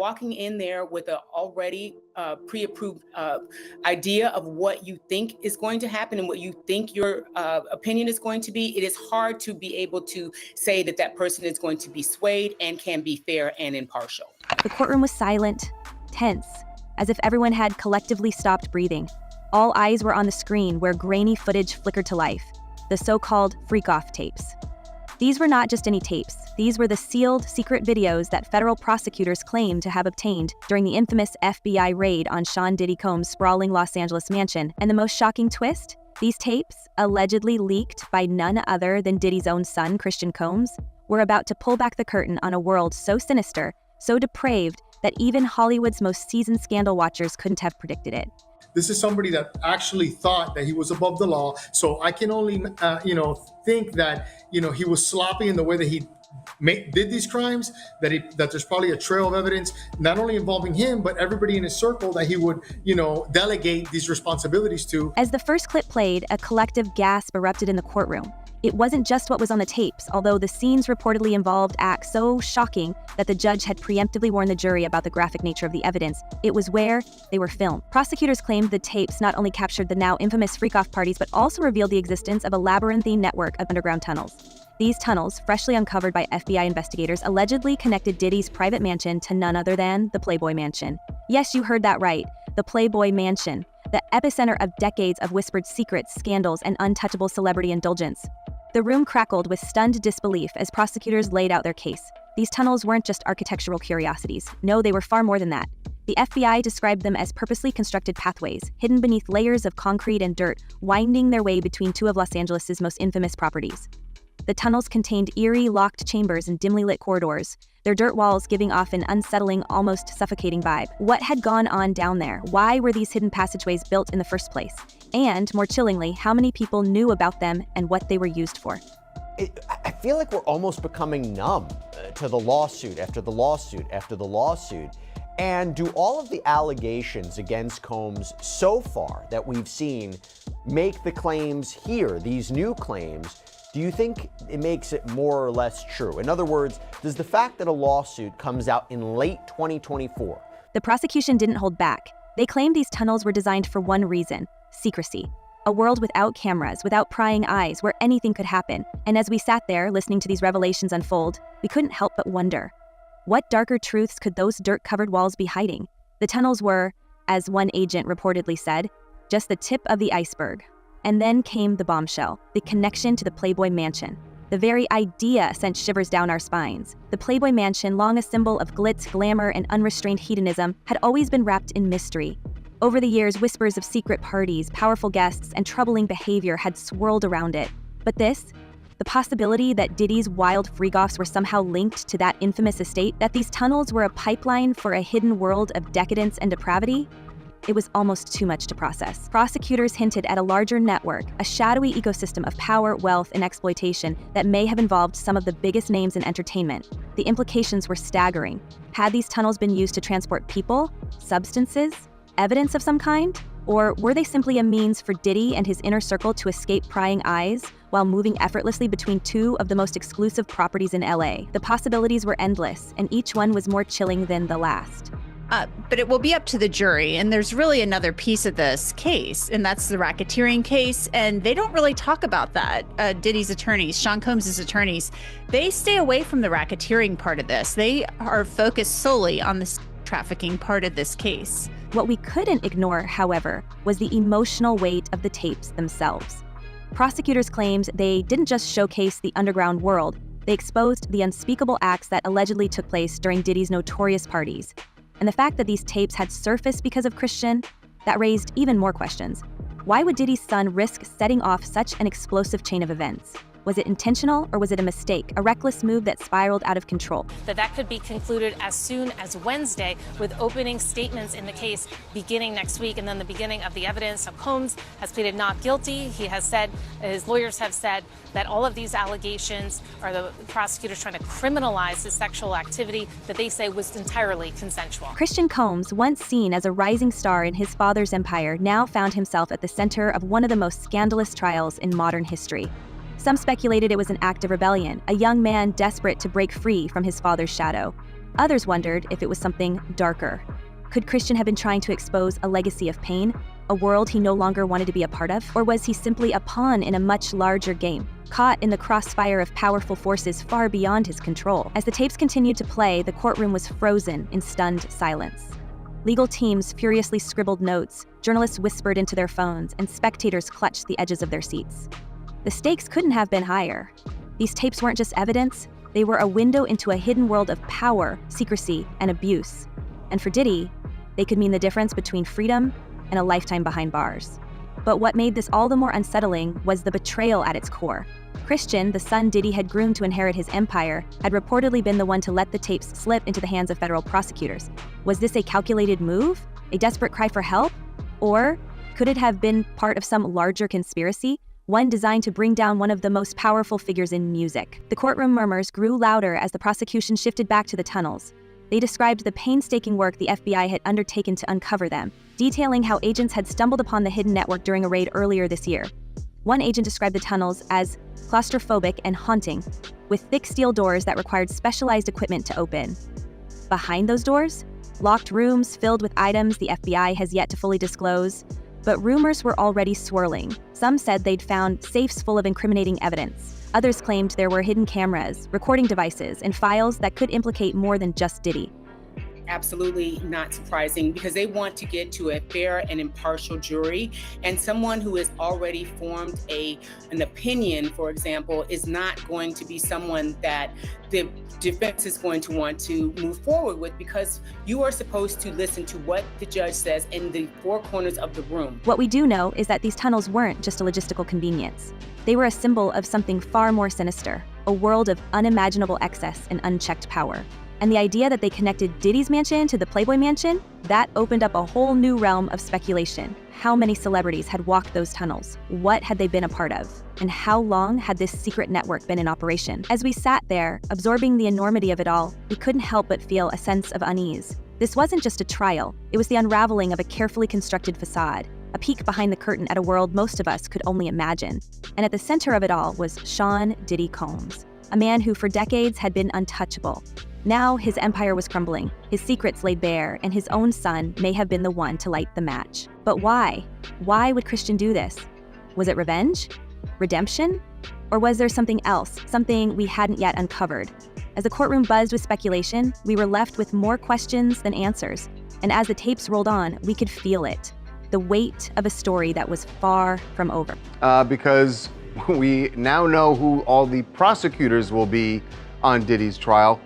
walking in there with an already pre-approved idea of what you think is going to happen and what you think your opinion is going to be, it is hard to be able to say that that person is going to be swayed and can be fair and impartial. The courtroom was silent, tense, as if everyone had collectively stopped breathing. All eyes were on the screen where grainy footage flickered to life, the so-called freak-off tapes. These were not just any tapes. These were the sealed, secret videos that federal prosecutors claimed to have obtained during the infamous FBI raid on Sean Diddy Combs' sprawling Los Angeles mansion. And the most shocking twist? These tapes, allegedly leaked by none other than Diddy's own son, Christian Combs, were about to pull back the curtain on a world so sinister, so depraved, that even Hollywood's most seasoned scandal watchers couldn't have predicted it. This is somebody that actually thought that he was above the law. So I can only, think that, he was sloppy in the way that he did these crimes, that there's probably a trail of evidence, not only involving him, but everybody in his circle that he would, delegate these responsibilities to. As the first clip played, a collective gasp erupted in the courtroom. It wasn't just what was on the tapes, although the scenes reportedly involved acts so shocking that the judge had preemptively warned the jury about the graphic nature of the evidence. It was where they were filmed. Prosecutors claimed the tapes not only captured the now infamous freak-off parties, but also revealed the existence of a labyrinthine network of underground tunnels. These tunnels, freshly uncovered by FBI investigators, allegedly connected Diddy's private mansion to none other than the Playboy Mansion. Yes, you heard that right, the Playboy Mansion, the epicenter of decades of whispered secrets, scandals, and untouchable celebrity indulgence. The room crackled with stunned disbelief as prosecutors laid out their case. These tunnels weren't just architectural curiosities. No, they were far more than that. The FBI described them as purposely constructed pathways, hidden beneath layers of concrete and dirt, winding their way between two of Los Angeles' most infamous properties. The tunnels contained eerie, locked chambers and dimly lit corridors, their dirt walls giving off an unsettling, almost suffocating vibe. What had gone on down there? Why were these hidden passageways built in the first place? And, more chillingly, how many people knew about them and what they were used for? I feel like we're almost becoming numb to the lawsuit after the lawsuit after the lawsuit. And do all of the allegations against Combs so far that we've seen make the claims here, these new claims, do you think it makes it more or less true? In other words, does the fact that a lawsuit comes out in late 2024? The prosecution didn't hold back. They claimed these tunnels were designed for one reason: secrecy. A world without cameras, without prying eyes, where anything could happen. And as we sat there listening to these revelations unfold, we couldn't help but wonder, what darker truths could those dirt-covered walls be hiding? The tunnels were, as one agent reportedly said, just the tip of the iceberg. And then came the bombshell, the connection to the Playboy Mansion. The very idea sent shivers down our spines. The Playboy Mansion, long a symbol of glitz, glamour, and unrestrained hedonism, had always been wrapped in mystery. Over the years, whispers of secret parties, powerful guests, and troubling behavior had swirled around it. But this, the possibility that Diddy's wild freak-offs were somehow linked to that infamous estate, that these tunnels were a pipeline for a hidden world of decadence and depravity, it was almost too much to process. Prosecutors hinted at a larger network, a shadowy ecosystem of power, wealth, and exploitation that may have involved some of the biggest names in entertainment. The implications were staggering. Had these tunnels been used to transport people, substances, evidence of some kind? Or were they simply a means for Diddy and his inner circle to escape prying eyes while moving effortlessly between two of the most exclusive properties in LA? The possibilities were endless, and each one was more chilling than the last. But it will be up to the jury. And there's really another piece of this case, and that's the racketeering case. And they don't really talk about that. Diddy's attorneys, Sean Combs' attorneys, they stay away from the racketeering part of this. They are focused solely on the trafficking part of this case. What we couldn't ignore, however, was the emotional weight of the tapes themselves. Prosecutors claimed they didn't just showcase the underground world, they exposed the unspeakable acts that allegedly took place during Diddy's notorious parties. And the fact that these tapes had surfaced because of Christian, that raised even more questions. Why would Diddy's son risk setting off such an explosive chain of events? Was it intentional, or was it a mistake, a reckless move that spiraled out of control? That could be concluded as soon as Wednesday, with opening statements in the case beginning next week, and then the beginning of the evidence. So Combs has pleaded not guilty. He has said, his lawyers have said, that all of these allegations are the prosecutors trying to criminalize his sexual activity that they say was entirely consensual. Christian Combs, once seen as a rising star in his father's empire, now found himself at the center of one of the most scandalous trials in modern history. Some speculated it was an act of rebellion, a young man desperate to break free from his father's shadow. Others wondered if it was something darker. Could Christian have been trying to expose a legacy of pain, a world he no longer wanted to be a part of? Or was he simply a pawn in a much larger game, caught in the crossfire of powerful forces far beyond his control? As the tapes continued to play, the courtroom was frozen in stunned silence. Legal teams furiously scribbled notes, journalists whispered into their phones, and spectators clutched the edges of their seats. The stakes couldn't have been higher. These tapes weren't just evidence, they were a window into a hidden world of power, secrecy, and abuse. And for Diddy, they could mean the difference between freedom and a lifetime behind bars. But what made this all the more unsettling was the betrayal at its core. Christian, the son Diddy had groomed to inherit his empire, had reportedly been the one to let the tapes slip into the hands of federal prosecutors. Was this a calculated move? A desperate cry for help? Or could it have been part of some larger conspiracy? One designed to bring down one of the most powerful figures in music. The courtroom murmurs grew louder as the prosecution shifted back to the tunnels. They described the painstaking work the FBI had undertaken to uncover them, detailing how agents had stumbled upon the hidden network during a raid earlier this year. One agent described the tunnels as claustrophobic and haunting, with thick steel doors that required specialized equipment to open. Behind those doors, locked rooms filled with items the FBI has yet to fully disclose. But rumors were already swirling. Some said they'd found safes full of incriminating evidence. Others claimed there were hidden cameras, recording devices, and files that could implicate more than just Diddy. Absolutely not surprising, because they want to get to a fair and impartial jury, and someone who has already formed an opinion, for example, is not going to be someone that the defense is going to want to move forward with, because you are supposed to listen to what the judge says in the four corners of the room. What we do know is that these tunnels weren't just a logistical convenience. They were a symbol of something far more sinister, a world of unimaginable excess and unchecked power. And the idea that they connected Diddy's mansion to the Playboy mansion, that opened up a whole new realm of speculation. How many celebrities had walked those tunnels? What had they been a part of? And how long had this secret network been in operation? As we sat there, absorbing the enormity of it all, we couldn't help but feel a sense of unease. This wasn't just a trial, it was the unraveling of a carefully constructed facade, a peek behind the curtain at a world most of us could only imagine. And at the center of it all was Sean Diddy Combs, a man who for decades had been untouchable. Now his empire was crumbling, his secrets laid bare, and his own son may have been the one to light the match. But why? Why would Christian do this? Was it revenge? Redemption? Or was there something else, something we hadn't yet uncovered? As the courtroom buzzed with speculation, we were left with more questions than answers. And as the tapes rolled on, we could feel it. The weight of a story that was far from over. Because we now know who all the prosecutors will be on Diddy's trial.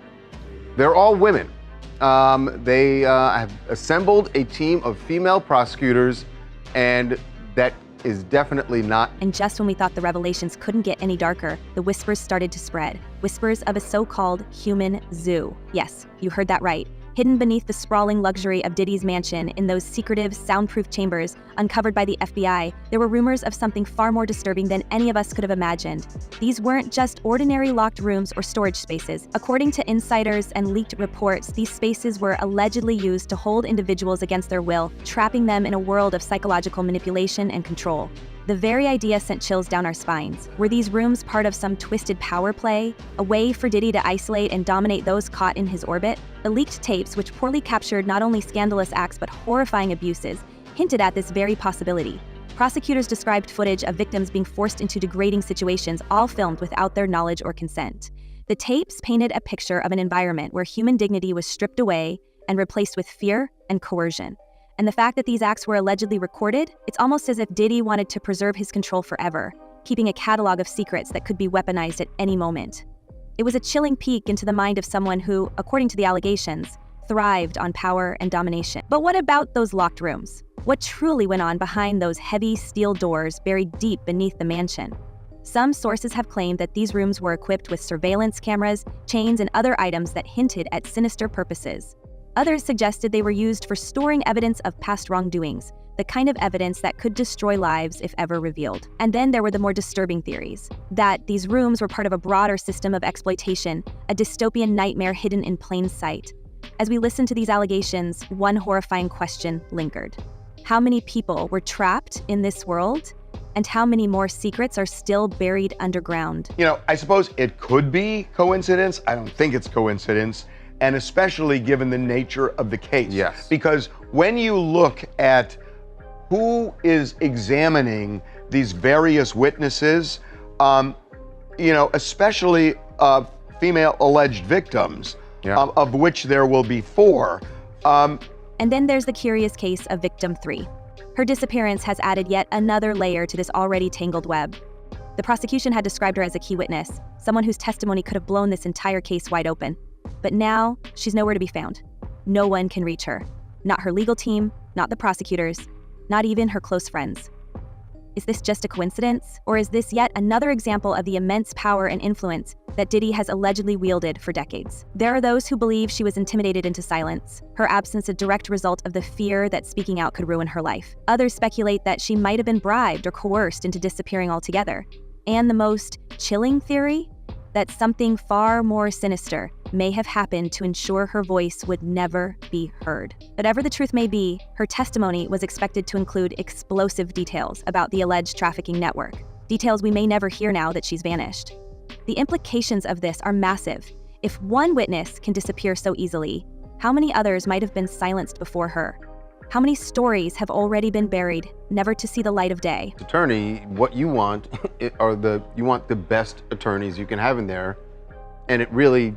They're all women. They have assembled a team of female prosecutors, and that is definitely not. And just when we thought the revelations couldn't get any darker, the whispers started to spread. Whispers of a so-called human zoo. Yes, you heard that right. Hidden beneath the sprawling luxury of Diddy's mansion in those secretive, soundproof chambers uncovered by the FBI, there were rumors of something far more disturbing than any of us could have imagined. These weren't just ordinary locked rooms or storage spaces. According to insiders and leaked reports, these spaces were allegedly used to hold individuals against their will, trapping them in a world of psychological manipulation and control. The very idea sent chills down our spines. Were these rooms part of some twisted power play? A way for Diddy to isolate and dominate those caught in his orbit? The leaked tapes, which poorly captured not only scandalous acts but horrifying abuses, hinted at this very possibility. Prosecutors described footage of victims being forced into degrading situations, all filmed without their knowledge or consent. The tapes painted a picture of an environment where human dignity was stripped away and replaced with fear and coercion. And the fact that these acts were allegedly recorded, it's almost as if Diddy wanted to preserve his control forever, keeping a catalog of secrets that could be weaponized at any moment. It was a chilling peek into the mind of someone who, according to the allegations, thrived on power and domination. But what about those locked rooms? What truly went on behind those heavy steel doors buried deep beneath the mansion? Some sources have claimed that these rooms were equipped with surveillance cameras, chains, and other items that hinted at sinister purposes. Others suggested they were used for storing evidence of past wrongdoings, the kind of evidence that could destroy lives if ever revealed. And then there were the more disturbing theories, that these rooms were part of a broader system of exploitation, a dystopian nightmare hidden in plain sight. As we listened to these allegations, one horrifying question lingered. How many people were trapped in this world? And how many more secrets are still buried underground? You know, I suppose it could be coincidence. I don't think it's coincidence and especially given the nature of the case. Yes. Because when you look at who is examining these various witnesses, especially female alleged victims, of which there will be 4. And then there's the curious case of victim 3. Her disappearance has added yet another layer to this already tangled web. The prosecution had described her as a key witness, someone whose testimony could have blown this entire case wide open. But now, she's nowhere to be found. No one can reach her. Not her legal team, not the prosecutors, not even her close friends. Is this just a coincidence? Or is this yet another example of the immense power and influence that Diddy has allegedly wielded for decades? There are those who believe she was intimidated into silence, her absence a direct result of the fear that speaking out could ruin her life. Others speculate that she might have been bribed or coerced into disappearing altogether. And the most chilling theory? That something far more sinister may have happened to ensure her voice would never be heard. Whatever the truth may be, her testimony was expected to include explosive details about the alleged trafficking network, details we may never hear now that she's vanished. The implications of this are massive. If one witness can disappear so easily, how many others might have been silenced before her? How many stories have already been buried, never to see the light of day? Attorney, what you want you want the best attorneys you can have in there, and it really,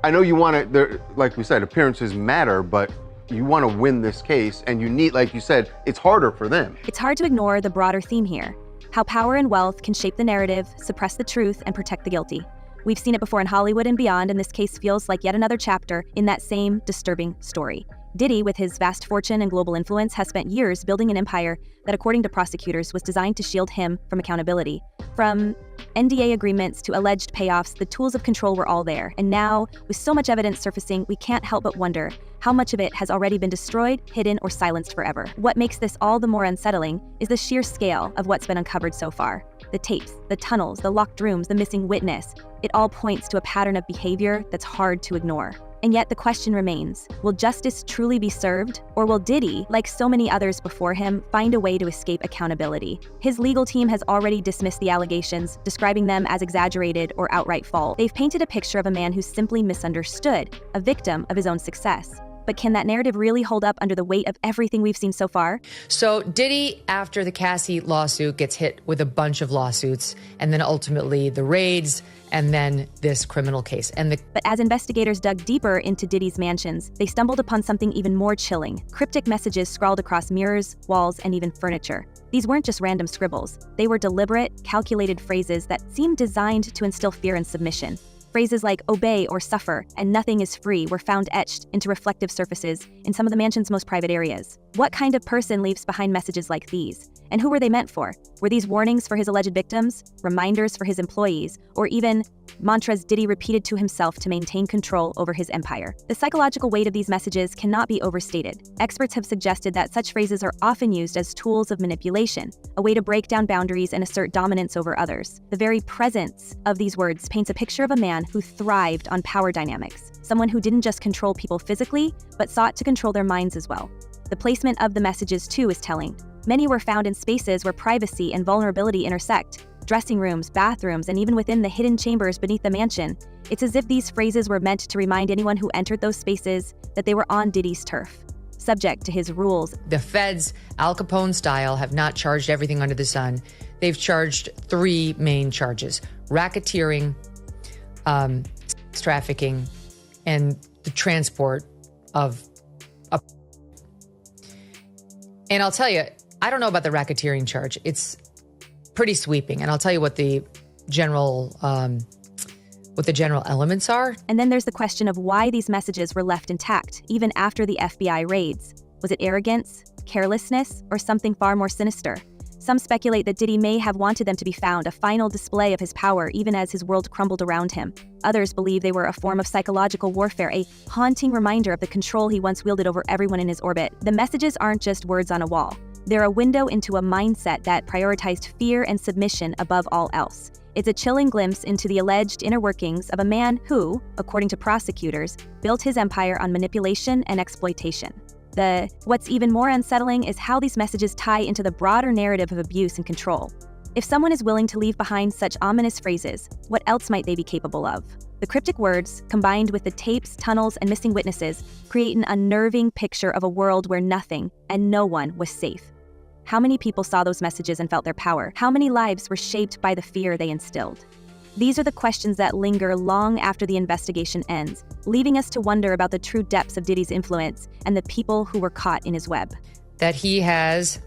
I know you want to, like we said, appearances matter, but you want to win this case, and you need, like you said, it's harder for them. It's hard to ignore the broader theme here, how power and wealth can shape the narrative, suppress the truth, and protect the guilty. We've seen it before in Hollywood and beyond, and this case feels like yet another chapter in that same disturbing story. Diddy, with his vast fortune and global influence, has spent years building an empire that, according to prosecutors, was designed to shield him from accountability. From NDA agreements to alleged payoffs, the tools of control were all there. And now, with so much evidence surfacing, we can't help but wonder how much of it has already been destroyed, hidden, or silenced forever. What makes this all the more unsettling is the sheer scale of what's been uncovered so far. The tapes, the tunnels, the locked rooms, the missing witness. It all points to a pattern of behavior that's hard to ignore. And yet the question remains, will justice truly be served? Or will Diddy, like so many others before him, find a way to escape accountability? His legal team has already dismissed the allegations, describing them as exaggerated or outright false. They've painted a picture of a man who's simply misunderstood, a victim of his own success. But can that narrative really hold up under the weight of everything we've seen so far? So Diddy, after the Cassie lawsuit, gets hit with a bunch of lawsuits, and then ultimately the raids, and then this criminal case. But as investigators dug deeper into Diddy's mansions, they stumbled upon something even more chilling: cryptic messages scrawled across mirrors, walls, and even furniture. These weren't just random scribbles. They were deliberate, calculated phrases that seemed designed to instill fear and submission. Phrases like obey or suffer and nothing is free were found etched into reflective surfaces in some of the mansion's most private areas. What kind of person leaves behind messages like these? And who were they meant for? Were these warnings for his alleged victims, reminders for his employees, or even mantras Diddy repeated to himself to maintain control over his empire? The psychological weight of these messages cannot be overstated. Experts have suggested that such phrases are often used as tools of manipulation, a way to break down boundaries and assert dominance over others. The very presence of these words paints a picture of a man who thrived on power dynamics, someone who didn't just control people physically, but sought to control their minds as well. The placement of the messages, too, is telling. Many were found in spaces where privacy and vulnerability intersect: dressing rooms, bathrooms, and even within the hidden chambers beneath the mansion. It's as if these phrases were meant to remind anyone who entered those spaces that they were on Diddy's turf, subject to his rules. The feds, Al Capone style, have not charged everything under the sun. They've charged 3 main charges: racketeering, trafficking, and the transport of a... And I'll tell you, I don't know about the racketeering charge. It's pretty sweeping, and I'll tell you what the general elements are. And then there's the question of why these messages were left intact, even after the FBI raids. Was it arrogance, carelessness, or something far more sinister? Some speculate that Diddy may have wanted them to be found, a final display of his power even as his world crumbled around him. Others believe they were a form of psychological warfare, a haunting reminder of the control he once wielded over everyone in his orbit. The messages aren't just words on a wall. They're a window into a mindset that prioritized fear and submission above all else. It's a chilling glimpse into the alleged inner workings of a man who, according to prosecutors, built his empire on manipulation and exploitation. What's even more unsettling is how these messages tie into the broader narrative of abuse and control. If someone is willing to leave behind such ominous phrases, what else might they be capable of? The cryptic words, combined with the tapes, tunnels, and missing witnesses, create an unnerving picture of a world where nothing and no one was safe. How many people saw those messages and felt their power? How many lives were shaped by the fear they instilled? These are the questions that linger long after the investigation ends, leaving us to wonder about the true depths of Diddy's influence and the people who were caught in his web. That he has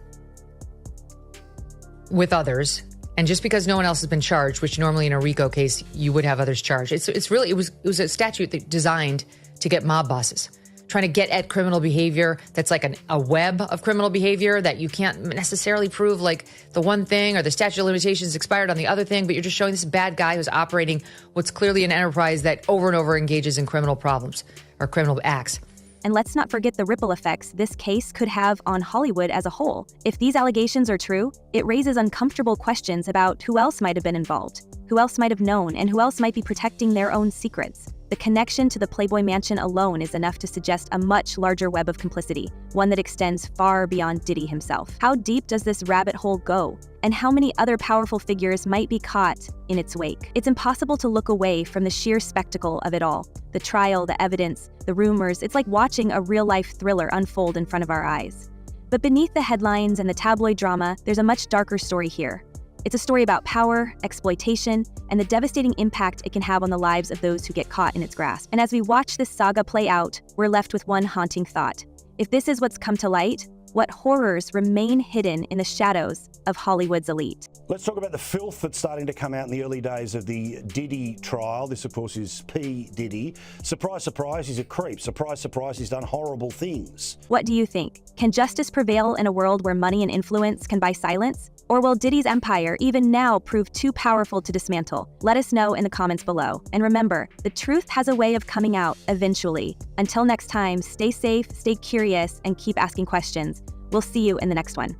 with others, and just because no one else has been charged, which normally in a RICO case you would have others charged, it was a statute designed to get mob bosses, trying to get at criminal behavior that's like a web of criminal behavior that you can't necessarily prove, like the one thing or the statute of limitations expired on the other thing, but you're just showing this bad guy who's operating what's clearly an enterprise that over and over engages in criminal problems or criminal acts. And let's not forget the ripple effects this case could have on Hollywood as a whole. If these allegations are true, it raises uncomfortable questions about who else might have been involved, who else might have known, and who else might be protecting their own secrets. The connection to the Playboy Mansion alone is enough to suggest a much larger web of complicity, one that extends far beyond Diddy himself. How deep does this rabbit hole go? And how many other powerful figures might be caught in its wake? It's impossible to look away from the sheer spectacle of it all. The trial, the evidence, the rumors, it's like watching a real-life thriller unfold in front of our eyes. But beneath the headlines and the tabloid drama, there's a much darker story here. It's a story about power, exploitation, and the devastating impact it can have on the lives of those who get caught in its grasp. And as we watch this saga play out, we're left with one haunting thought. If this is what's come to light, what horrors remain hidden in the shadows of Hollywood's elite? Let's talk about the filth that's starting to come out in the early days of the Diddy trial. This, of course, is P. Diddy. Surprise, surprise, he's a creep. Surprise, surprise, he's done horrible things. What do you think? Can justice prevail in a world where money and influence can buy silence? Or will Diddy's empire even now prove too powerful to dismantle? Let us know in the comments below. And remember, the truth has a way of coming out eventually. Until next time, stay safe, stay curious, and keep asking questions. We'll see you in the next one.